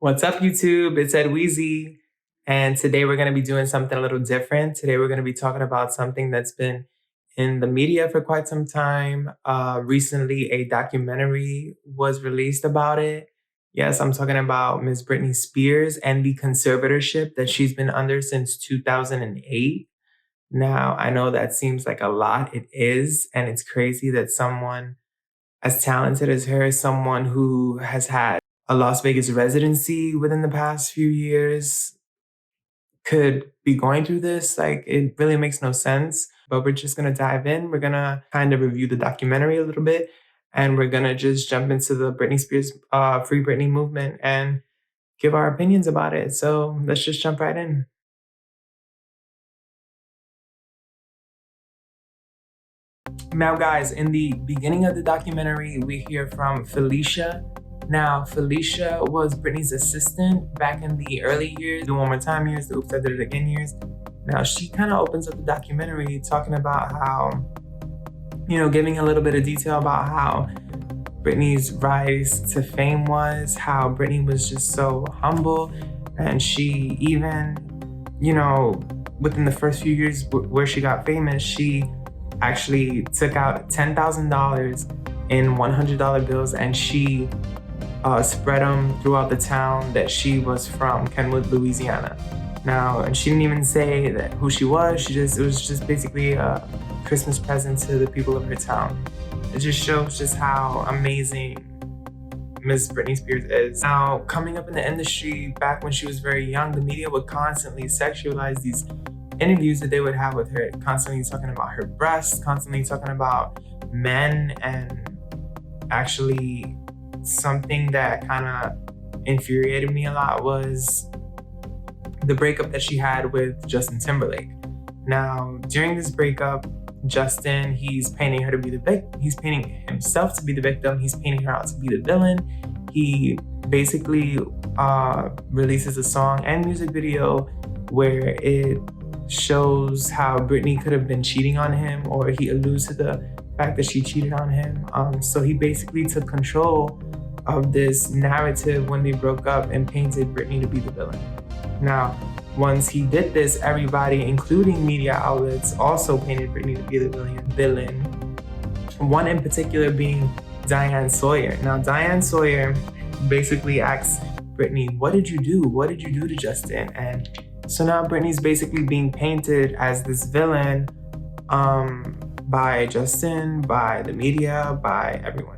What's up, YouTube? It's Edweezy, and today we're going to be doing something a little different. Today we're going to be talking about something that's been in the media for quite some time. Recently, a documentary was released about it. Yes, I'm talking about Miss Britney Spears and the conservatorship that she's been under since 2008. Now, I know that seems like a lot. It is, and it's crazy that someone as talented as her, someone who has had a Las Vegas residency within the past few years, could be going through this. Like, it really makes no sense. But we're just gonna dive in. We're gonna kind of review the documentary a little bit, and we're gonna just jump into the Britney Spears Free Britney movement and give our opinions about it. So let's just jump right in. Now, guys, in the beginning of the documentary, we hear from Felicia. Now, Felicia was Britney's assistant back in the early years, the One More Time years, the Oops, I Did It Again years. Now, she kind of opens up the documentary talking about how, giving a little bit of detail about how Britney's rise to fame was, how Britney was just so humble. And she even, within the first few years where she got famous, she actually took out $10,000 in $100 bills, and she spread them throughout the town that she was from, Kenwood, Louisiana. Now, and she didn't even say that who she was. It was just basically a Christmas present to the people of her town. It just shows just how amazing Miss Britney Spears is. Now, coming up in the industry back when she was very young, the media would constantly sexualize these interviews that they would have with her, constantly talking about her breasts, constantly talking about men, and actually something that kind of infuriated me a lot was the breakup that she had with Justin Timberlake. Now, during this breakup, Justin, he's painting her to be the victim. He's painting himself to be the victim. He's painting her out to be the villain. He basically releases a song and music video where it shows how Britney could have been cheating on him, or he alludes to the fact that she cheated on him. So he basically took control of this narrative when they broke up and painted Britney to be the villain. Now, once he did this, everybody, including media outlets, also painted Britney to be the villain. One in particular being Diane Sawyer. Now, Diane Sawyer basically asks Britney, "What did you do? What did you do to Justin?" And so now Britney's basically being painted as this villain by Justin, by the media, by everyone.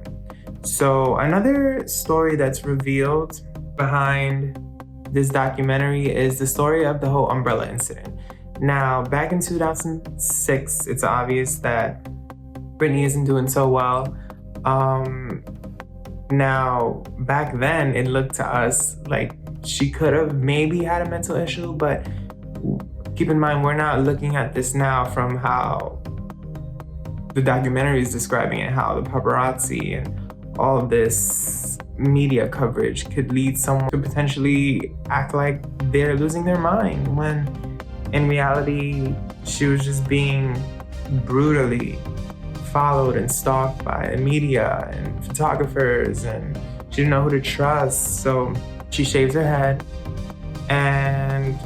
So another story that's revealed behind this documentary is the story of the whole umbrella incident. Now, back in 2006, it's obvious that Britney isn't doing so well. Now, back then, it looked to us like she could have maybe had a mental issue, but keep in mind, we're not looking at this now from how the documentary is describing it, how the paparazzi and all of this media coverage could lead someone to potentially act like they're losing their mind, when in reality, she was just being brutally followed and stalked by the media and photographers, and she didn't know who to trust. So she shaves her head, and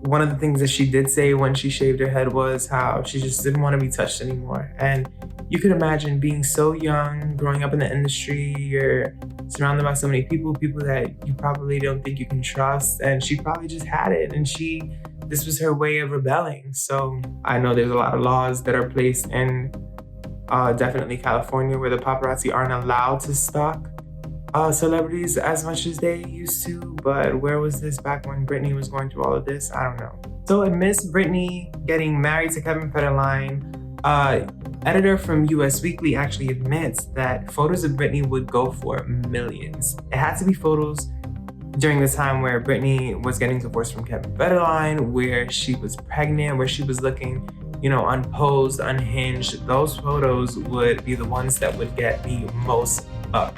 one of the things that she did say when she shaved her head was how she just didn't want to be touched anymore. And you could imagine being so young, growing up in the industry, you're surrounded by so many people that you probably don't think you can trust, and she probably just had it, and this was her way of rebelling. So I know there's a lot of laws that are placed in definitely California where the paparazzi aren't allowed to stalk celebrities as much as they used to, but where was this back when Britney was going through all of this? I don't know. So amidst Britney getting married to Kevin Federline, editor from US Weekly actually admits that photos of Britney would go for millions. It had to be photos during the time where Britney was getting divorced from Kevin Federline, where she was pregnant, where she was looking, unposed, unhinged. Those photos would be the ones that would get the most up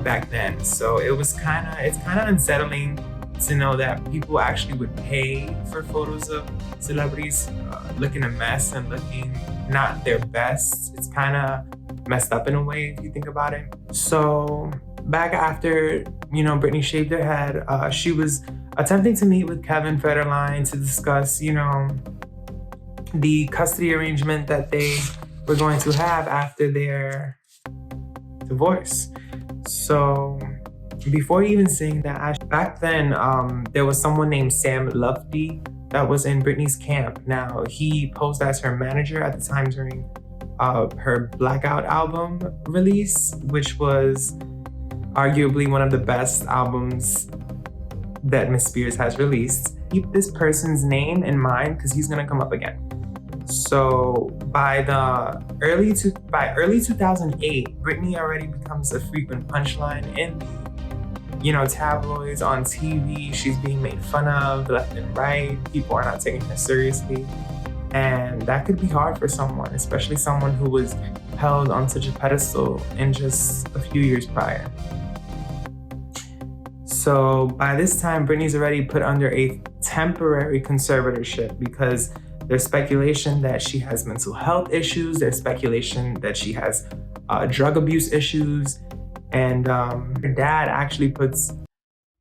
back then. So it's kind of unsettling to know that people actually would pay for photos of celebrities looking a mess and looking not their best. It's kind of messed up in a way if you think about it. So back after Britney shaved her head. She was attempting to meet with Kevin Federline to discuss, the custody arrangement that they were going to have after their divorce. So before even saying that, back then, there was someone named Sam Lufty that was in Britney's camp. Now, he posed as her manager at the time during her Blackout album release, which was arguably one of the best albums that Miss Spears has released. Keep this person's name in mind because he's gonna come up again. So by early 2008, Britney already becomes a frequent punchline in tabloids, on TV. She's being made fun of left and right. People are not taking her seriously. And that could be hard for someone, especially someone who was held on such a pedestal in just a few years prior. So by this time, Britney's already put under a temporary conservatorship because there's speculation that she has mental health issues. There's speculation that she has drug abuse issues. And her dad actually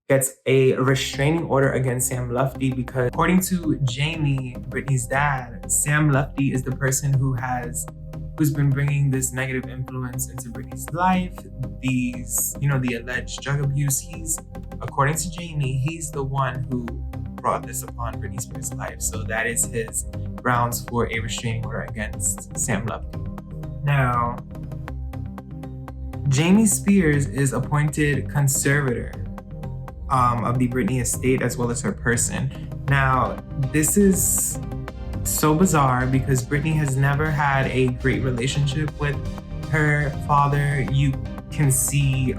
gets a restraining order against Sam Lufty because, according to Jamie, Britney's dad, Sam Lufty is the person who's been bringing this negative influence into Britney's life. The alleged drug abuse. According to Jamie, he's the one who brought this upon Britney Spears' life. So that is his grounds for a restraining order against Sam Lufty. Now, Jamie Spears is appointed conservator of the Britney estate as well as her person. Now, this is so bizarre because Britney has never had a great relationship with her father. You can see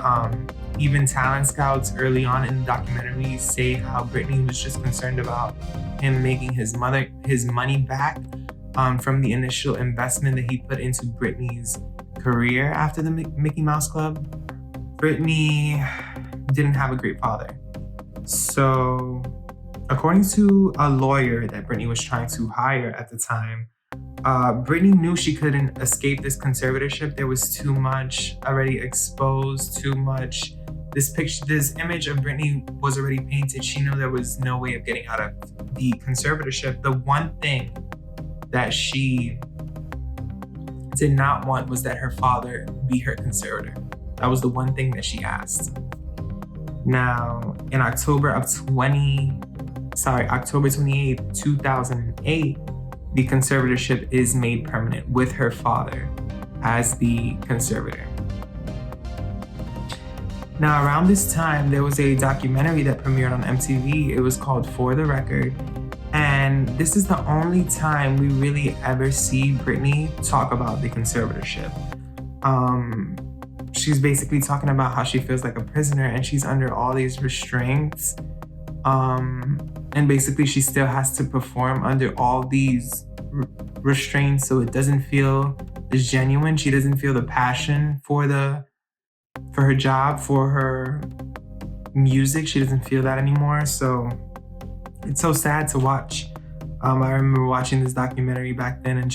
even talent scouts early on in the documentary say how Britney was just concerned about him making his money back from the initial investment that he put into Britney's career after the Mickey Mouse Club. Britney didn't have a great father. So, according to a lawyer that Britney was trying to hire at the time, Britney knew she couldn't escape this conservatorship. There was too much already exposed, too much. This image of Britney was already painted. She knew there was no way of getting out of the conservatorship. The one thing that she did not want was that her father be her conservator. That was the one thing that she asked. Now, in October 28th, 2008, the conservatorship is made permanent with her father as the conservator. Now, around this time, there was a documentary that premiered on MTV. It was called For the Record. And this is the only time we really ever see Britney talk about the conservatorship. She's basically talking about how she feels like a prisoner and she's under all these restraints. And basically she still has to perform under all these restraints, so it doesn't feel as genuine. She doesn't feel the passion for her job, for her music. She doesn't feel that anymore. So it's so sad to watch. I remember watching this documentary back then and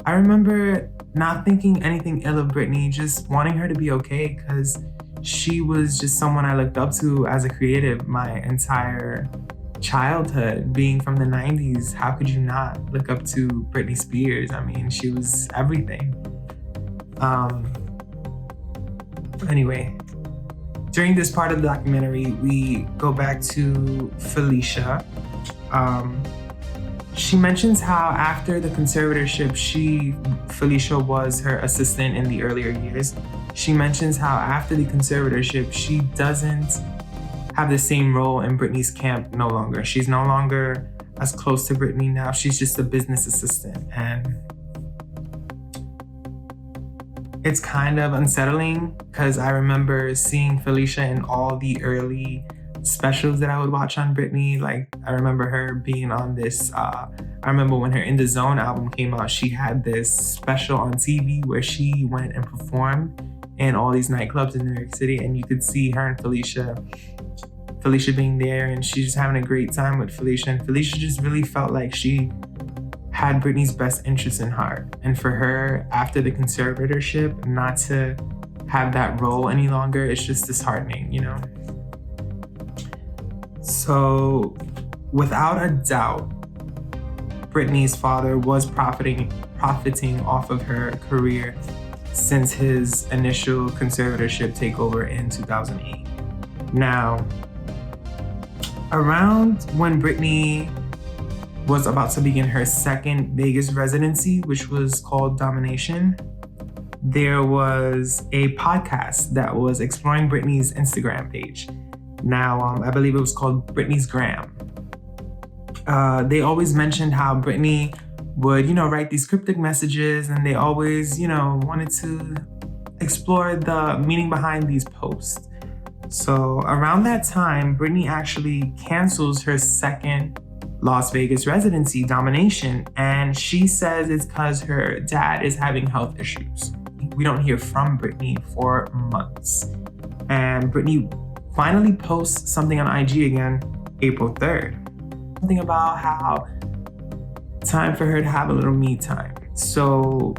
I remember not thinking anything ill of Britney, just wanting her to be okay because she was just someone I looked up to as a creative my entire childhood. Being from the 90s, how could you not look up to Britney Spears? I mean, she was everything. Anyway, during this part of the documentary, we go back to Felicia. She mentions how after the conservatorship, Felicia was her assistant in the earlier years. She mentions how after the conservatorship, she doesn't have the same role in Britney's camp no longer. She's no longer as close to Britney now. She's just a business assistant. And it's kind of unsettling because I remember seeing Felicia in all the early specials that I would watch on Britney. Like, I remember her being on this, I remember when her In the Zone album came out, she had this special on TV where she went and performed in all these nightclubs in New York City, and you could see her and Felicia being there, and she's just having a great time with Felicia. And Felicia just really felt like she had Britney's best interest in heart. And for her, after the conservatorship, not to have that role any longer, it's just disheartening, you know? So without a doubt, Britney's father was profiting off of her career since his initial conservatorship takeover in 2008. Now, around when Britney was about to begin her second Vegas residency, which was called Domination, there was a podcast that was exploring Britney's Instagram page. Now, I believe it was called Britney's Gram. They always mentioned how Britney would, write these cryptic messages, and they always, wanted to explore the meaning behind these posts. So around that time, Britney actually cancels her second Las Vegas residency, Domination, and she says it's because her dad is having health issues. We don't hear from Britney for months. And Britney finally posts something on IG again, April 3rd. Something about how time for her to have a little me time. So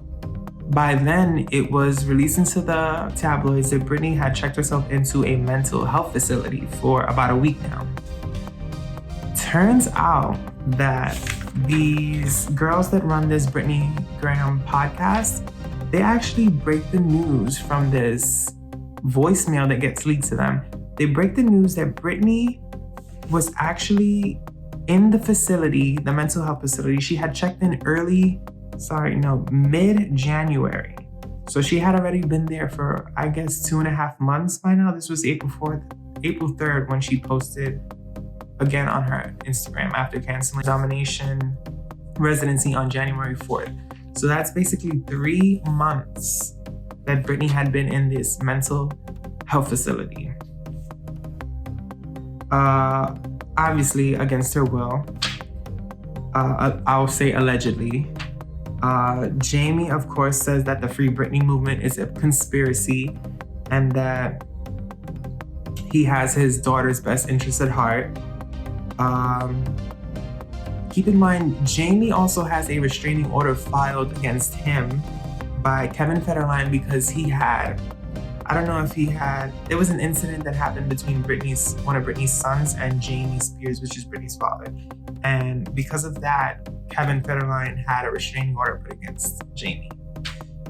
by then, it was released into the tabloids that Britney had checked herself into a mental health facility for about a week now. Turns out that these girls that run this Britney Graham podcast, they actually break the news from this voicemail that gets leaked to them. They break the news that Britney was actually in the facility, the mental health facility. She had checked in mid-January. So she had already been there for, I guess, 2.5 months by now. This was April 3rd when she posted again on her Instagram after canceling Domination residency on January 4th. So that's basically 3 months that Britney had been in this mental health facility. Obviously against her will. I'll say allegedly. Jamie, of course, says that the Free Britney movement is a conspiracy and that he has his daughter's best interest at heart. Keep in mind, Jamie also has a restraining order filed against him by Kevin Federline because there was an incident that happened between one of Britney's sons and Jamie Spears, which is Britney's father. And because of that, Kevin Federline had a restraining order put against Jamie.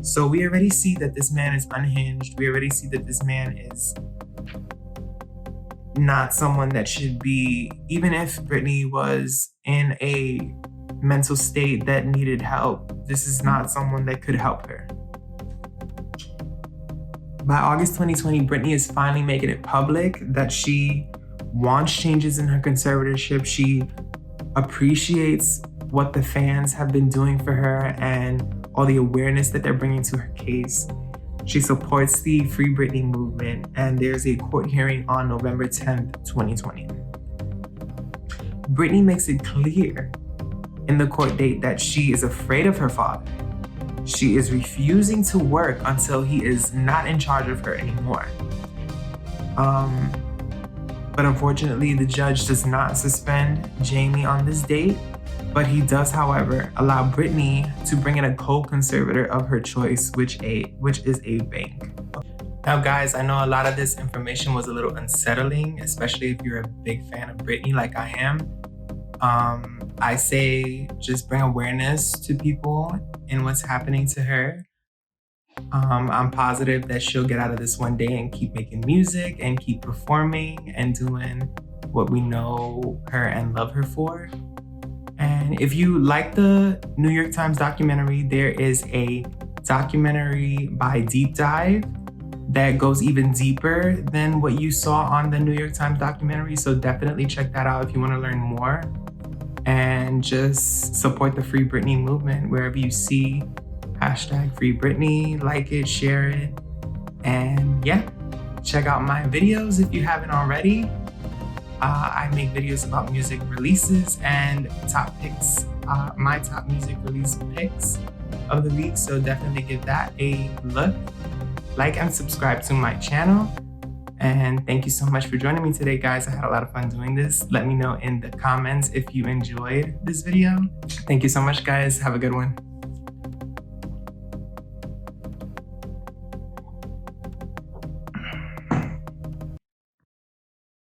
So we already see that this man is unhinged. We already see that this man is not someone that should be, even if Britney was in a mental state that needed help, this is not someone that could help her. By August 2020, Britney is finally making it public that she wants changes in her conservatorship. She appreciates what the fans have been doing for her and all the awareness that they're bringing to her case. She supports the Free Britney movement, and there's a court hearing on November 10th, 2020. Britney makes it clear in the court date that she is afraid of her father. She is refusing to work until he is not in charge of her anymore. But unfortunately, the judge does not suspend Jamie on this date, but he does, however, allow Britney to bring in a co-conservator of her choice, which is a bank. Now, guys, I know a lot of this information was a little unsettling, especially if you're a big fan of Britney like I am. I say just bring awareness to people in what's happening to her. I'm positive that she'll get out of this one day and keep making music and keep performing and doing what we know her and love her for. And if you like the New York Times documentary, there is a documentary by Deep Dive that goes even deeper than what you saw on the New York Times documentary. So definitely check that out if you want to learn more. And just support the Free Britney movement wherever you see #Free Britney, like it, share it. And yeah, check out my videos if you haven't already. I make videos about music releases and top picks, my top music release picks of the week. So definitely give that a look. Like and subscribe to my channel. And thank you so much for joining me today, guys. I had a lot of fun doing this. Let me know in the comments if you enjoyed this video. Thank you so much, guys. Have a good one.